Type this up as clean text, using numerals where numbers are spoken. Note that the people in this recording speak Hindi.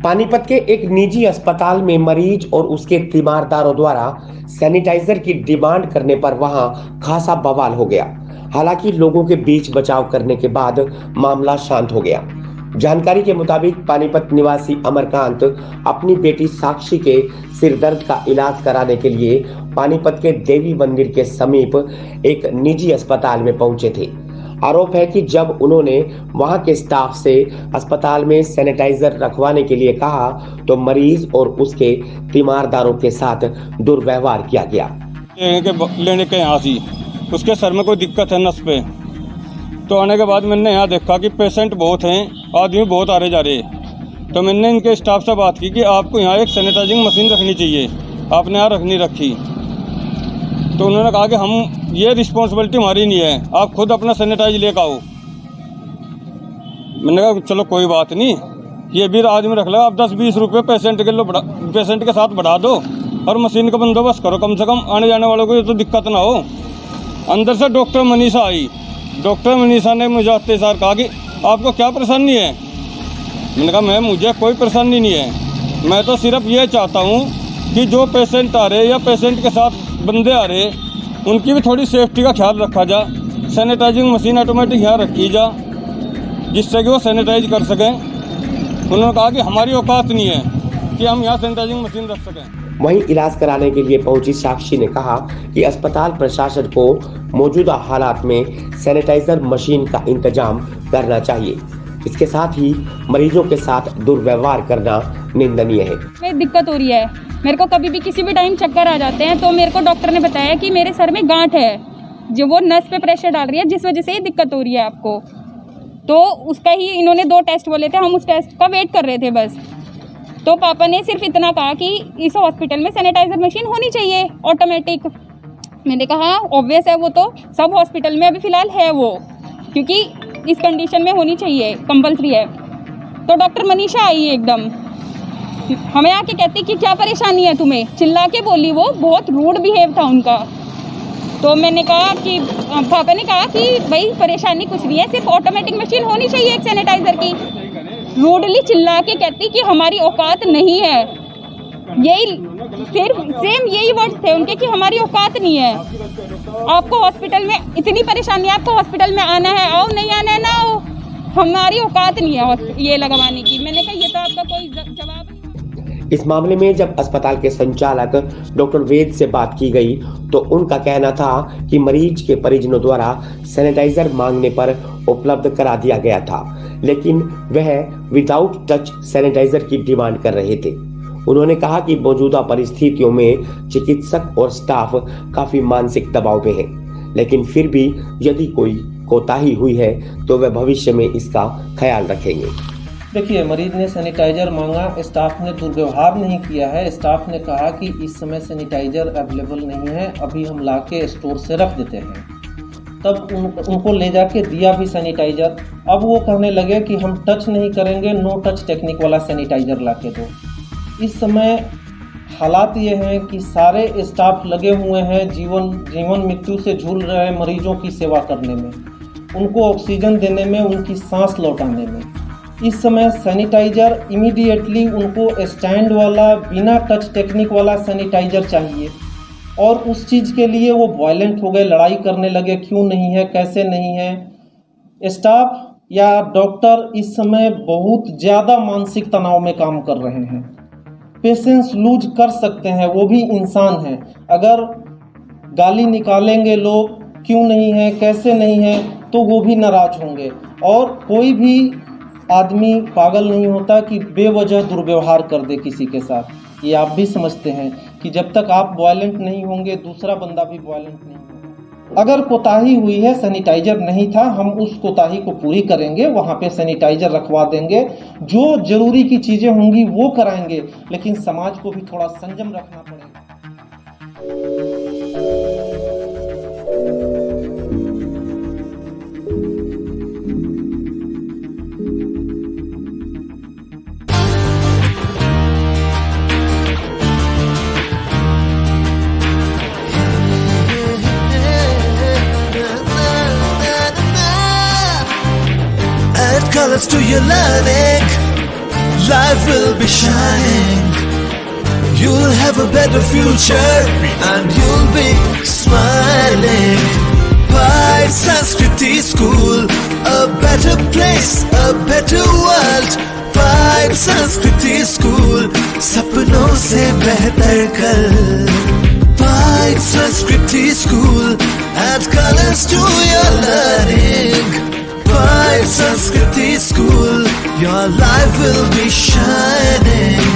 पानीपत के एक निजी अस्पताल में मरीज और उसके तीमारदारों द्वारा सैनिटाइजर की डिमांड करने पर वहां खासा बवाल हो गया। हालांकि लोगों के बीच बचाव करने के बाद मामला शांत हो गया। जानकारी के मुताबिक पानीपत निवासी अमरकांत अपनी बेटी साक्षी के सिरदर्द का इलाज कराने के लिए पानीपत के देवी मंदिर के समीप एक निजी अस्पताल में पहुंचे थे। आरोप है कि जब उन्होंने वहां के स्टाफ से अस्पताल में सैनिटाइजर रखवाने के लिए कहा तो मरीज और उसके तीमारदारों के साथ दुर्व्यवहार किया गया। लेने के यहाँ सी उसके सर में कोई दिक्कत है नस पे, तो आने के बाद मैंने यहाँ देखा कि पेशेंट बहुत हैं, आदमी बहुत आ रहे जा रहे, तो मैंने इनके स्टाफ से बात की कि आपको यहाँ एक सैनिटाइजिंग मशीन रखनी चाहिए, आपने यहाँ रखनी रखी। तो उन्होंने कहा कि हम ये रिस्पॉन्सिबिलिटी हमारी नहीं है, आप खुद अपना सैनिटाइज लेकर आओ। मैंने कहा चलो कोई बात नहीं, ये भी आदमी रख लो, आप 10-20 रुपये पेशेंट के साथ बढ़ा दो और मशीन का बंदोबस्त करो, कम से कम आने जाने वालों को ये तो दिक्कत ना हो। अंदर से डॉक्टर मनीषा आई। डॉक्टर मनीषा ने मुझे आते सार कहा कि आपको क्या परेशानी है। मैंने कहा मैम मुझे कोई परेशानी नहीं है, मैं तो सिर्फ ये चाहता हूँ कि जो पेशेंट आ रहे या पेशेंट के साथ बंदे आ रहे उनकी भी थोड़ी सेफ्टी का ख्याल रखा जा, सैनिटाइजिंग मशीन ऑटोमेटिक यहाँ रखी जा जिससे कि वो सैनिटाइज कर सकें। उन्होंने कहा कि हमारी औकात नहीं है कि हम यहाँ सैनिटाइजिंग मशीन रख सकें। वहीं इलाज कराने के लिए पहुंची साक्षी ने कहा कि अस्पताल प्रशासन को मौजूदा हालात में सैनिटाइजर मशीन का इंतजाम करना चाहिए। इसके साथ ही मरीजों के साथ दुर्व्यवहार करना निंदनीय है। मेरी दिक्कत हो रही है, मेरे को कभी भी किसी भी टाइम चक्कर आ जाते हैं, तो मेरे को डॉक्टर ने बताया कि मेरे सर में गांठ है जो वो नस पे प्रेशर डाल रही है, जिस वजह से ये दिक्कत हो रही है आपको। तो उसका ही इन्होंने 2 टेस्ट बोले थे, हम उस टेस्ट का वेट कर रहे थे बस। तो पापा ने सिर्फ इतना कहा कि इस हॉस्पिटल में सैनिटाइजर मशीन होनी चाहिए ऑटोमेटिक। मैंने कहा ऑब्वियस है, वो तो सब हॉस्पिटल में अभी फ़िलहाल है वो, क्योंकि इस कंडीशन में होनी चाहिए, कंपल्सरी है। तो डॉक्टर मनीषा आई एकदम हमें आके कहती कि क्या परेशानी है तुम्हें, चिल्ला के बोली, वो बहुत रूड बिहेव था उनका। तो मैंने कहा कि पापा ने कहा कि भाई परेशानी कुछ नहीं है, सिर्फ ऑटोमेटिक मशीन होनी चाहिए एक सैनिटाइजर की। रूडली चिल्ला के कहती कि हमारी औकात नहीं है, यही सिर्फ सेम यही वर्ड्स थे उनके कि हमारी औकात नहीं है। आपको हॉस्पिटल में इतनी परेशानी है, आपको हॉस्पिटल में आना है आओ, नहीं आना है ना आओ, हमारी औकात नहीं है ये लगवाने की। मैंने कहा ये तो आपका कोई जवाब नहीं। इस मामले में जब अस्पताल के संचालक डॉक्टर वेद से बात की गई तो उनका कहना था कि मरीज के परिजनों द्वारा सैनिटाइजर मांगने पर उपलब्ध करा दिया गया था, लेकिन वह विदाउट टच सैनिटाइजर की डिमांड कर रहे थे। उन्होंने कहा कि मौजूदा परिस्थितियों में चिकित्सक और स्टाफ काफी मानसिक दबाव में है, लेकिन फिर भी यदि कोई कोताही हुई है तो वह भविष्य में इसका ख्याल रखेंगे। देखिए, मरीज ने सैनिटाइजर मांगा, स्टाफ ने दुर्व्यवहार नहीं किया है। स्टाफ ने कहा कि इस समय सैनिटाइजर अवेलेबल नहीं है, अभी हम ला के स्टोर से रख देते हैं। तब उनको ले जाके दिया भी सैनिटाइजर। अब वो कहने लगे कि हम टच नहीं करेंगे, नो टच टेक्निक वाला सैनिटाइजर ला के दो। इस समय हालात ये हैं कि सारे स्टाफ लगे हुए हैं जीवन मृत्यु से झूल रहे हैं मरीजों की सेवा करने में, उनको ऑक्सीजन देने में, उनकी सांस लौटाने में। इस समय सैनिटाइजर इमीडिएटली उनको स्टैंड वाला बिना टच टेक्निक वाला सैनिटाइजर चाहिए, और उस चीज़ के लिए वो वायलेंट हो गए, लड़ाई करने लगे, क्यों नहीं है, कैसे नहीं है। स्टाफ या डॉक्टर इस समय बहुत ज़्यादा मानसिक तनाव में काम कर रहे हैं। पेशेंस लूज कर सकते हैं, वो भी इंसान हैं। अगर गाली निकालेंगे लोग, क्यों नहीं है, कैसे नहीं है, तो वो भी नाराज होंगे। और कोई भी आदमी पागल नहीं होता कि बेवजह दुर्व्यवहार कर दे किसी के साथ। ये आप भी समझते हैं कि जब तक आप वायलेंट नहीं होंगे दूसरा बंदा भी वायलेंट नहीं होगा। अगर कोताही हुई है, सैनिटाइजर नहीं था, हम उस कोताही को पूरी करेंगे, वहाँ पे सैनिटाइजर रखवा देंगे, जो जरूरी की चीज़ें होंगी वो कराएंगे, लेकिन समाज को भी थोड़ा संयम रखना पड़ेगा। Colors to your learning, life will be shining. You'll have a better future and you'll be smiling. Pi Sanskriti School, a better place, a better world. Pi Sanskriti School, सपनों से बेहतर कल. Pi Sanskriti School, add colors to your learning. Pi Sanskriti School, your life will be shining.